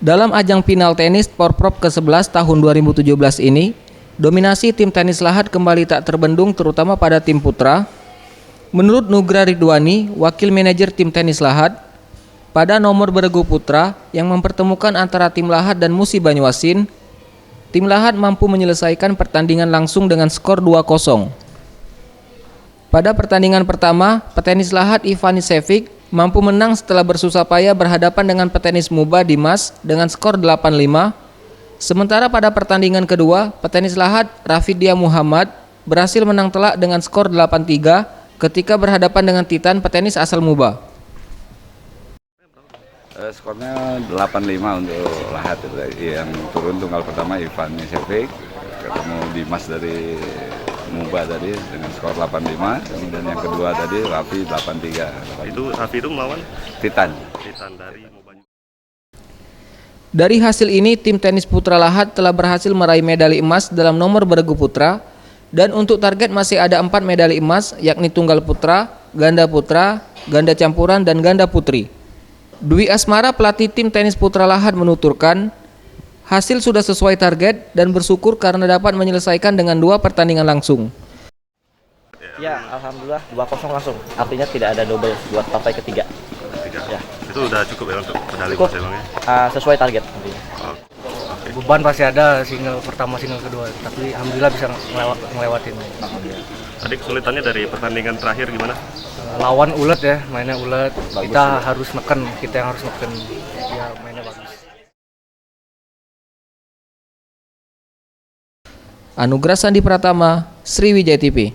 Dalam ajang final tenis Porprov ke-11 tahun 2017 ini, dominasi tim tenis Lahat kembali tak terbendung terutama pada tim putra. Menurut Nugra Ridwani, wakil manajer tim tenis Lahat, pada nomor beregu putra yang mempertemukan antara tim Lahat dan Musi Banyuasin, tim Lahat mampu menyelesaikan pertandingan langsung dengan skor 2-0. Pada pertandingan pertama, petenis Lahat Ivani Sevik mampu menang setelah bersusah payah berhadapan dengan petenis Muba Dimas dengan skor 8-5. Sementara pada pertandingan kedua, petenis Lahat Rafidia Muhammad berhasil menang telak dengan skor 8-3 ketika berhadapan dengan Titan petenis asal Muba. Skornya 8-5 untuk Lahat. Yang turun tunggal pertama Ivani Sevik, ketemu Dimas dari Muba tadi dengan skor 8-5, kemudian yang kedua tadi Rafi 8-3. Rafi itu melawan Titan dari Muba. Dari hasil ini, tim tenis putra Lahat telah berhasil meraih medali emas dalam nomor beregu putra, dan untuk target masih ada 4 medali emas, yakni tunggal putra, ganda campuran, dan ganda putri. Dwi Asmara, pelatih tim tenis putra Lahat, menuturkan, hasil sudah sesuai target dan bersyukur karena dapat menyelesaikan dengan 2 pertandingan langsung. Ya, alhamdulillah 2-0 langsung. Artinya tidak ada double buat partai ketiga. Ya. Itu udah cukup ya untuk medali Cukup, emas emangnya? sesuai target tentunya. Beban pasti ada, single pertama, single kedua, tapi alhamdulillah bisa ngelewatin. Tadi kesulitannya dari pertandingan terakhir gimana? Lawan ulet ya, mainnya ulet. Kita harus neken, kita yang harus neken. Ya, mainnya bagus. Anugrah Sandi Pratama, Sriwijaya TV.